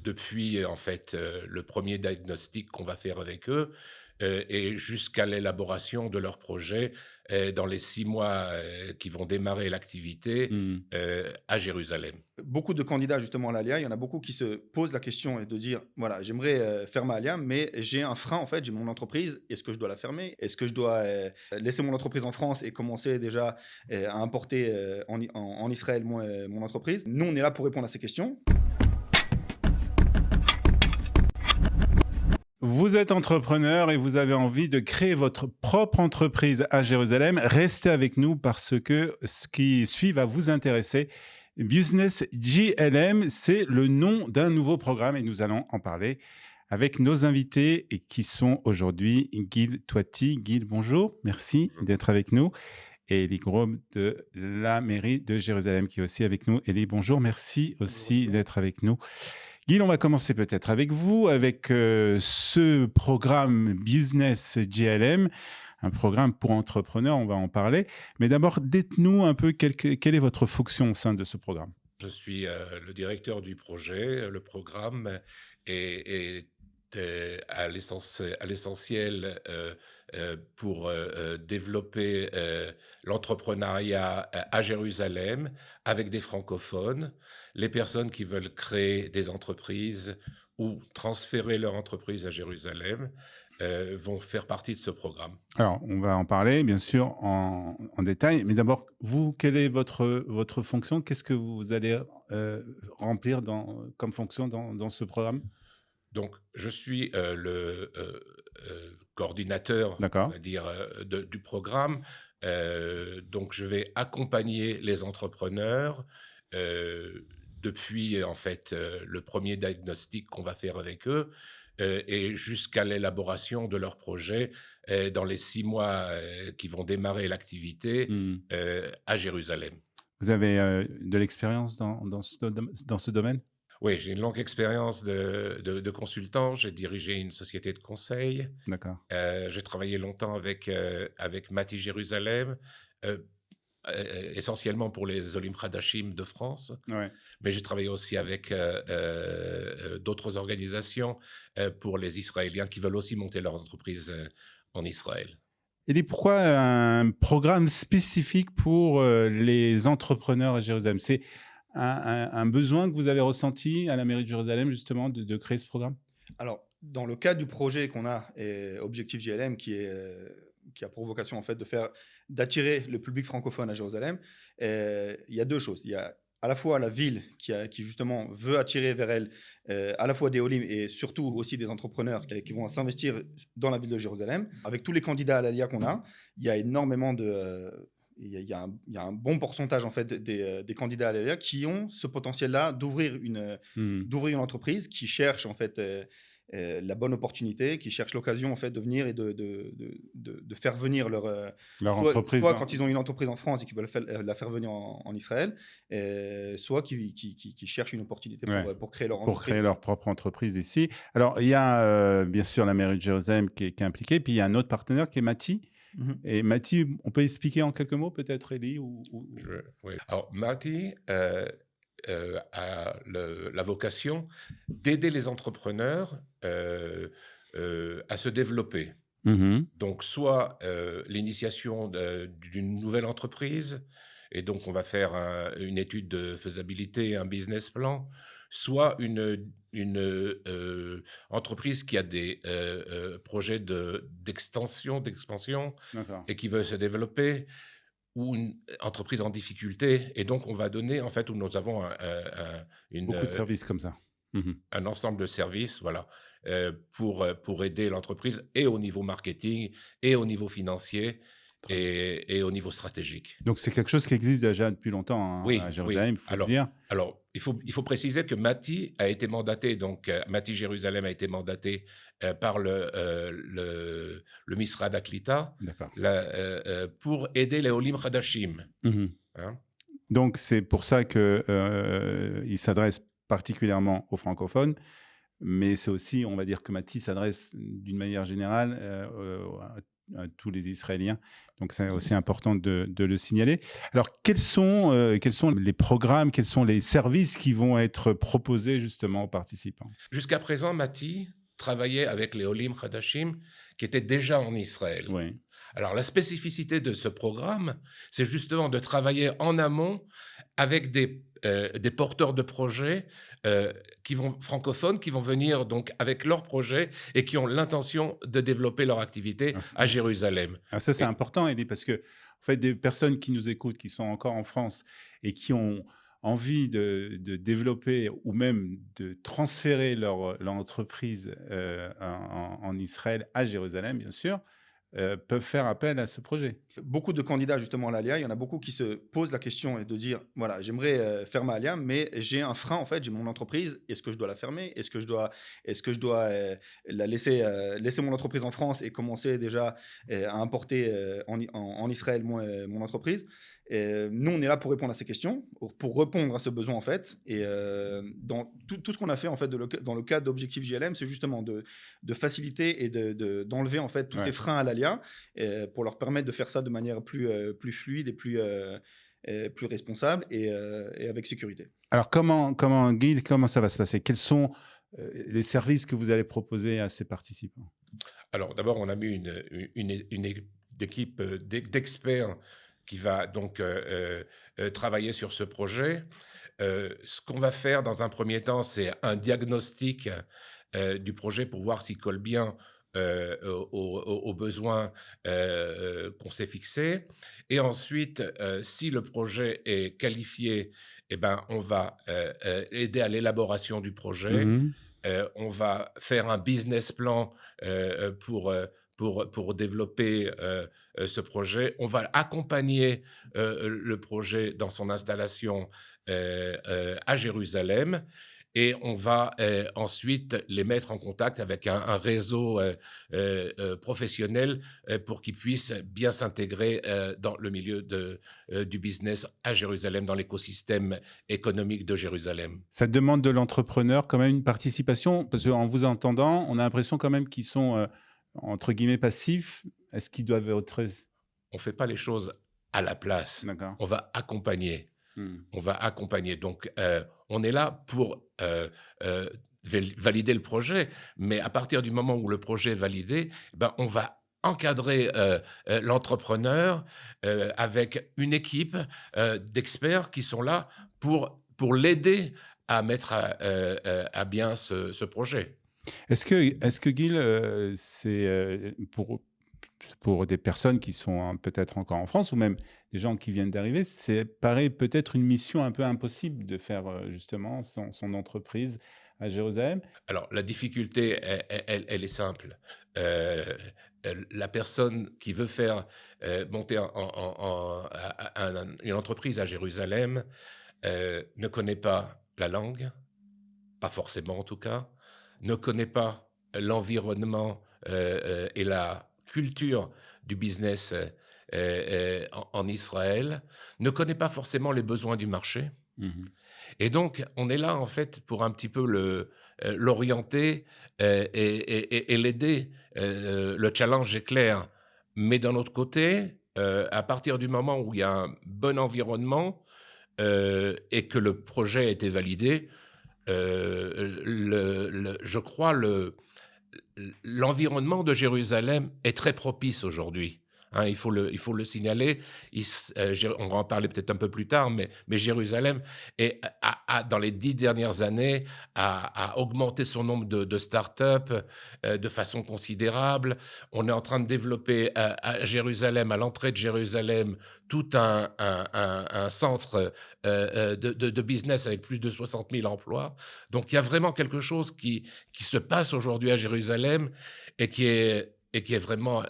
depuis en fait, le premier diagnostic qu'on va faire avec eux, et jusqu'à l'élaboration de leur projet, dans les 6 mois, qui vont démarrer l'activité, Mmh. à Jérusalem. Beaucoup de candidats justement à l'ALIA, il y en a beaucoup qui se posent la question et de dire: «Voilà, j'aimerais, faire ma ALIA, mais j'ai un frein en fait, j'ai mon entreprise. Est-ce que je dois la fermer? Est-ce que je dois, laisser mon entreprise en France et commencer déjà, à importer, en Israël mon entreprise?» Nous, on est là pour répondre à ces questions. Vous êtes entrepreneur et vous avez envie de créer votre propre entreprise à Jérusalem. Restez avec nous parce que ce qui suit va vous intéresser. Business GLM, c'est le nom d'un nouveau programme et nous allons en parler avec nos invités et qui sont aujourd'hui Gil Touati. Gil, bonjour, merci d'être avec nous. Et Elie Grom de la mairie de Jérusalem qui est aussi avec nous. Elie, bonjour, merci aussi d'être avec nous. Guy, on va commencer peut-être avec vous, avec ce programme Business GLM, un programme pour entrepreneurs, on va en parler. Mais d'abord, dites-nous un peu quelle est votre fonction au sein de ce programme. Je suis, le directeur du projet. Le programme est, à l'essentiel, pour, développer, l'entrepreneuriat, à Jérusalem avec des francophones. Les personnes qui veulent créer des entreprises ou transférer leur entreprise à Jérusalem, vont faire partie de ce programme. Alors, on va en parler, bien sûr, en détail. Mais d'abord, vous, quelle est votre fonction? Qu'est-ce que vous allez remplir comme fonction dans ce programme? Donc, je suis, le, coordinateur, on D'accord. va dire, du programme. Donc je vais accompagner les entrepreneurs, depuis, en fait, le premier diagnostic qu'on va faire avec eux, et jusqu'à l'élaboration de leur projet, dans les 6 mois, qui vont démarrer l'activité, Hmm. à Jérusalem. Vous avez de l'expérience dans ce domaine? Oui, j'ai une longue expérience de consultant. J'ai dirigé une société de conseil. D'accord. J'ai travaillé longtemps avec Mati Jérusalem, heu essentiellement pour les Olim Hadashim de France, Ouais. mais j'ai travaillé aussi avec, d'autres organisations, pour les Israéliens qui veulent aussi monter leur entreprise, en Israël. Et pourquoi un programme spécifique pour les entrepreneurs à Jérusalem? C'est un besoin que vous avez ressenti à la mairie de Jérusalem, justement, de créer ce programme? Alors, dans le cadre du projet qu'on a, Objectif JLM, qui a pour vocation en fait d'attirer le public francophone à Jérusalem, il y a 2 choses. Il y a à la fois la ville qui justement veut attirer vers elle, à la fois des Olim et surtout aussi des entrepreneurs qui vont s'investir dans la ville de Jérusalem. Avec tous les candidats à l'ALIA qu'on a, il y a énormément de, il y a un bon pourcentage en fait des candidats à l'ALIA qui ont ce potentiel-là Mmh. d'ouvrir une entreprise, qui cherchent en fait, la bonne opportunité, qui cherchent l'occasion en fait de venir et de faire venir Leur entreprise soit dans quand ils ont une entreprise en France et qu'ils veulent la faire venir en Israël, soit qui cherchent une opportunité ouais, pour créer leur pour créer entreprise. leur propre entreprise ici. Alors, il y a bien sûr la mairie de Jérusalem qui est impliquée, puis il y a un autre partenaire qui est Mati. Mmh. Et Mati, on peut expliquer en quelques mots peut-être, Elie Je Oui. Alors Mati, a la vocation d'aider les entrepreneurs, à se développer. Mmh. Donc soit, l'initiation d'une nouvelle entreprise, et donc on va faire une étude de faisabilité, un business plan, soit une entreprise qui a des, projets d'expansion D'accord. et qui veut se développer, ou une entreprise en difficulté, et donc on va donner en fait, où nous avons Beaucoup de services comme ça. Mmh. un ensemble de services, voilà, pour aider l'entreprise, et au niveau marketing, et au niveau financier, Très bien. et au niveau stratégique. Donc c'est quelque chose qui existe déjà depuis longtemps, hein, à Oui, oui. Jérusalem, il faut le Alors dire. alors il faut préciser que Mati a été mandaté, donc Mati Jérusalem a été mandaté, par le Misrad Aklita, D'accord. pour aider les Olim Hadashim, Mmh. hein. Donc c'est pour ça que, il s'adresse particulièrement aux francophones, mais c'est aussi, on va dire que Mathis s'adresse d'une manière générale, à à tous les Israéliens. Donc, c'est aussi important de le signaler. Alors, quels sont les programmes, quels sont les services qui vont être proposés justement aux participants? Jusqu'à présent, Mati travaillait avec les Olim Hadashim qui étaient déjà en Israël. Oui. Alors, la spécificité de ce programme, c'est justement de travailler en amont avec des porteurs de projets francophones qui vont venir donc avec leurs projets et qui ont l'intention de développer leur activité Ah, à Jérusalem. ça, c'est Et important, Elie, parce que en fait, des personnes qui nous écoutent, qui sont encore en France et qui ont envie de développer ou même de transférer leur entreprise en Israël à Jérusalem, bien sûr, peuvent faire appel à ce projet. Beaucoup de candidats justement à l'ALIA, il y en a beaucoup qui se posent la question et de dire voilà, j'aimerais faire ma ALIA, mais j'ai un frein en fait, j'ai mon entreprise, est-ce que je dois la fermer? Est-ce que je dois la laisser mon entreprise en France et commencer déjà à importer en Israël mon entreprise? Nous, on est là pour répondre à ces questions, pour répondre à ce besoin en fait. Et dans tout ce qu'on a fait en fait dans le cadre d'Objectif JLM, c'est justement de faciliter et d'enlever en fait tous ces Ouais. freins à l'ALIA pour leur permettre de faire ça de manière plus fluide et plus responsable et avec sécurité. Alors, Guy, comment ça va se passer? Quels sont les services que vous allez proposer à ces participants? alors, d'abord, on a mis une équipe d'experts qui va donc travailler sur ce projet. Ce qu'on va faire dans un premier temps, c'est un diagnostic du projet pour voir s'il colle bien aux besoins qu'on s'est fixés. Et ensuite, si le projet est qualifié, eh ben, on va aider à l'élaboration du projet. Mhm. On va faire un business plan pour développer ce projet. On va accompagner le projet dans son installation à Jérusalem et on va ensuite les mettre en contact avec un réseau professionnel pour qu'ils puissent bien s'intégrer dans le milieu du business à Jérusalem, dans l'écosystème économique de Jérusalem. Ça demande de l'entrepreneur quand même une participation, parce qu'en vous entendant, on a l'impression quand même qu'ils sont, entre guillemets, passifs. Est-ce qu'ils doivent être... On ne fait pas les choses à la place. D'accord. On va accompagner. Hmm. On va accompagner. Donc, on est là pour valider le projet, mais à partir du moment où le projet est validé, ben, on va encadrer l'entrepreneur avec une équipe d'experts qui sont là pour l'aider à mettre à bien ce projet. Est-ce que Guil, c'est pour des personnes qui sont peut-être encore en France ou même des gens qui viennent d'arriver, c'est paraît peut-être une mission un peu impossible de faire justement son entreprise à Jérusalem? Alors, la difficulté, elle est simple. Euh, la personne qui veut faire monter une entreprise à Jérusalem ne connaît pas la langue, pas forcément en tout cas, ne connaît pas l'environnement et la culture du business en Israël, ne connaît pas forcément les besoins du marché. Mhm. Et donc, on est là, en fait, pour un petit peu l'orienter et l'aider. Le challenge est clair. Mais d'un autre côté, à partir du moment où il y a un bon environnement et que le projet a été validé, je crois l'environnement de Jérusalem est très propice aujourd'hui. Hein, il faut le signaler. On va en parler peut-être un peu plus tard, mais Jérusalem, dans les 10 dernières années, a augmenté son nombre de start-up de façon considérable. On est en train de développer à Jérusalem, à l'entrée de Jérusalem, tout un centre de business avec plus de 60 000 emplois. Donc, il y a vraiment quelque chose qui se passe aujourd'hui à Jérusalem et qui est vraiment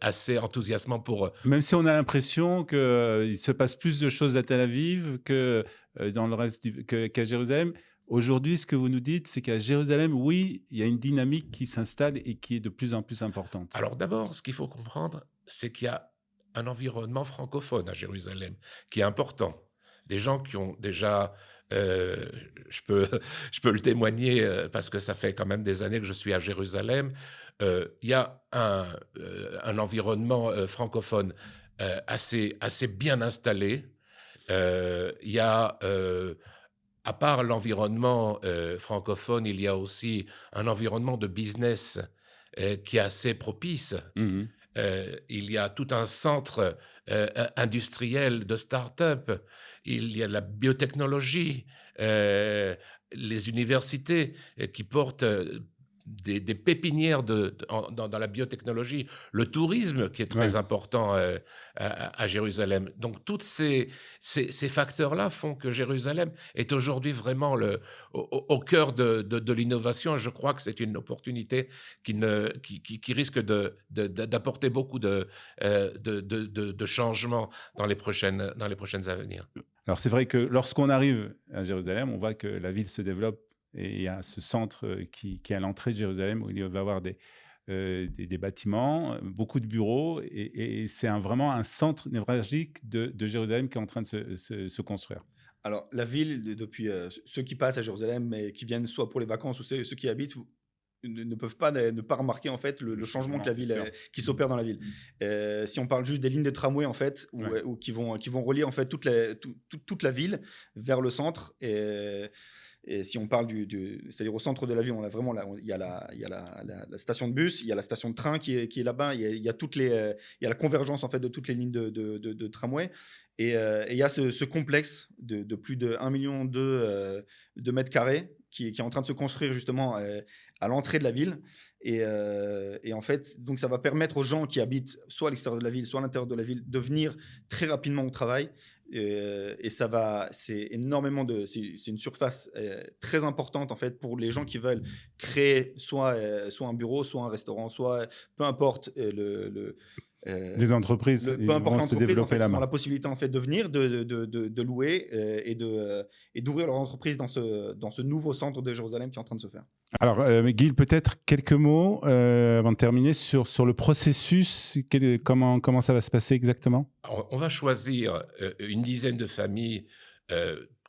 assez enthousiasmant pour... Même si on a l'impression qu'il se passe plus de choses à Tel Aviv dans le reste qu'à Jérusalem. Aujourd'hui, ce que vous nous dites, c'est qu'à Jérusalem, oui, il y a une dynamique qui s'installe et qui est de plus en plus importante. Alors d'abord, ce qu'il faut comprendre, c'est qu'il y a un environnement francophone à Jérusalem qui est important. Des gens qui ont déjà, je peux le témoigner parce que ça fait quand même des années que je suis à Jérusalem, Il y a un environnement francophone assez bien installé. Il y a, à part l'environnement francophone, il y a aussi un environnement de business qui est assez propice. Mmh. Il y a tout un centre industriel de start-up. Il y a la biotechnologie, euh, les universités qui portent des pépinières dans la biotechnologie, le tourisme qui est très Ouais. important à Jérusalem. Donc, tous ces facteurs-là font que Jérusalem est aujourd'hui vraiment au cœur de l'innovation. Je crois que c'est une opportunité qui risque d'apporter beaucoup de changements dans les prochaines années à venir. Alors c'est vrai que lorsqu'on arrive à Jérusalem, on voit que la ville se développe et il y a ce centre qui est à l'entrée de Jérusalem où il va y avoir des bâtiments, beaucoup de bureaux et c'est vraiment un centre névralgique de Jérusalem qui est en train de se construire. Alors, la ville, depuis ceux qui passent à Jérusalem, mais qui viennent soit pour les vacances ou ceux qui habitent, ne peuvent pas ne pas remarquer en fait le changement que Non, la c'est ville sûr. qui s'opère dans la ville. Si on parle juste des lignes de tramway en fait, Ouais. ou qui vont relier en fait toute la ville vers le centre. Et si on parle c'est-à-dire au centre de la ville, on a vraiment il y a la station de bus, il y a la station de train qui est là-bas, il y a il y a la convergence en fait de toutes les lignes de tramway. Et il y a ce complexe de plus de 1,2 million de mètres carrés qui est en train de se construire justement à l'entrée de la ville. Et en fait, donc ça va permettre aux gens qui habitent soit à l'extérieur de la ville, soit à l'intérieur de la ville, de venir très rapidement au travail. Et c'est une surface très importante en fait pour les gens qui veulent créer soit un bureau, soit un restaurant, soit peu importe Des entreprises peu ils importe vont se l'entreprise, en développer fait, ils ont là-bas. la possibilité en fait de venir, de louer et d'ouvrir leur entreprise dans ce nouveau centre de Jérusalem qui est en train de se faire. Alors, Guil, peut-être quelques mots avant de terminer sur le processus. Comment ça va se passer exactement? On va choisir une dizaine de familles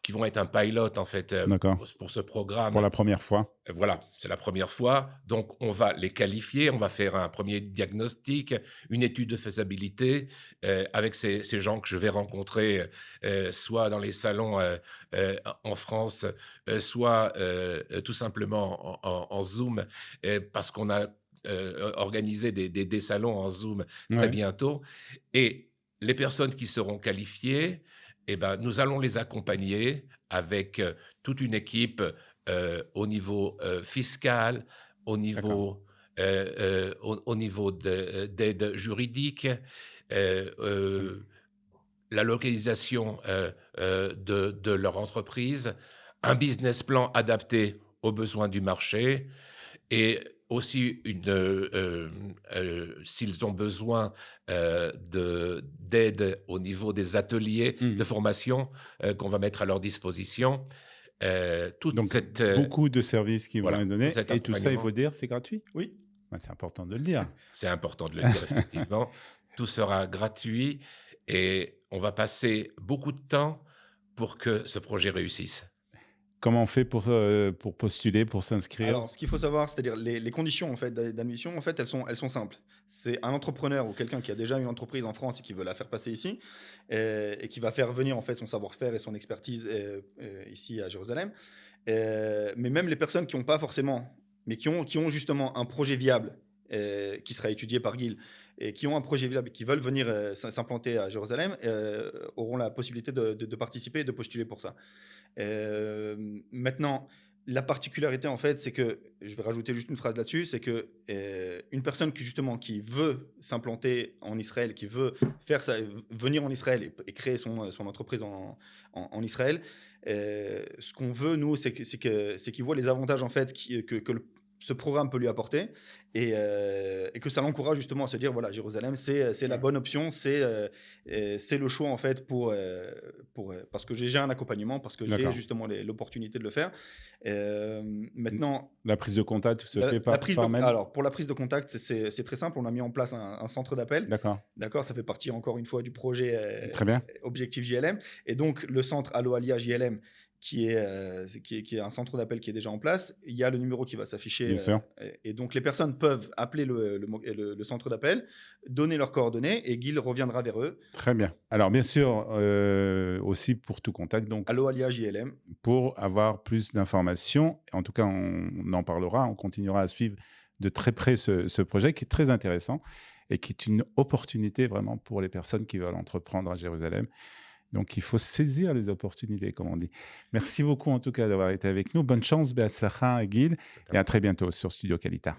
qui vont être un pilot en fait D'accord. pour ce Pour programme. la première fois. Voilà, c'est la première fois. Donc, on va les qualifier, on va faire un premier diagnostic, une étude de faisabilité avec ces gens que je vais rencontrer soit dans les salons en France, soit tout simplement en Zoom, parce qu'on a organisé des salons en Zoom très Ouais. bientôt. Et les personnes qui seront qualifiées, eh ben, nous allons les accompagner avec toute une équipe au niveau fiscal, au D'accord. niveau, au niveau d'aide juridique, euh, Mmh. euh, la localisation de leur entreprise, un business plan adapté aux besoins du marché et aussi s'ils ont besoin d'aide au niveau des ateliers Mmh. de formation qu'on va mettre à leur disposition. Toute Donc, cette, beaucoup de services qui vont voilà, être tout donnés cet et tout ça, il faut accompagnement, le dire, c'est gratuit? Oui. Ouais, c'est important de le dire. c'est important de le dire effectivement, tout sera gratuit et on va passer beaucoup de temps pour que ce projet réussisse. Comment on fait pour postuler, pour s'inscrire? Alors, ce qu'il faut savoir, c'est-à-dire les conditions en fait d'admission, en fait, elles sont simples. C'est un entrepreneur ou quelqu'un qui a déjà une entreprise en France et qui veut la faire passer ici, et qui va faire venir en fait son savoir-faire et son expertise ici à Jérusalem. Mais même les personnes qui n'ont pas forcément, mais qui ont justement un projet viable, qui sera étudié par Guil, et qui ont un projet viable et qui veulent venir s'implanter à Jérusalem, auront la possibilité de participer et de postuler pour ça. Maintenant, la particularité, en fait, c'est que, je vais rajouter juste une phrase là-dessus, c'est que une personne qui, justement, qui veut s'implanter en Israël, qui veut venir en Israël et créer son entreprise en Israël, ce qu'on veut, nous, c'est qu'il voit les avantages, en fait, ce programme peut lui apporter et que ça l'encourage justement à se dire voilà, Jérusalem, c'est la bonne option, c'est le choix en fait parce que j'ai un accompagnement, parce que j'ai D'accord. justement l'opportunité de le faire. Maintenant, La prise de contact se fait par mail? alors pour la prise de contact, c'est très simple. On a mis en place un centre d'appel. D'accord. D'accord, ça fait partie encore une fois du projet Très bien. Objectif JLM. Et donc le centre Allo Alia JLM qui est un centre d'appel qui est déjà en place. Il y a le numéro qui va s'afficher. Bien sûr. Et donc, les personnes peuvent appeler le centre d'appel, donner leurs coordonnées et Guil reviendra vers eux. Très bien. Alors, bien sûr, aussi pour tout contact, donc Allo@JLM. pour avoir plus d'informations, en tout cas, on en parlera, on continuera à suivre de très près ce projet qui est très intéressant et qui est une opportunité vraiment pour les personnes qui veulent entreprendre à Jérusalem. Donc, il faut saisir les opportunités, comme on dit. Merci beaucoup, en tout cas, d'avoir été avec nous. Bonne chance, Beatzlacha et Guil, et à très bientôt sur Studio Kalita.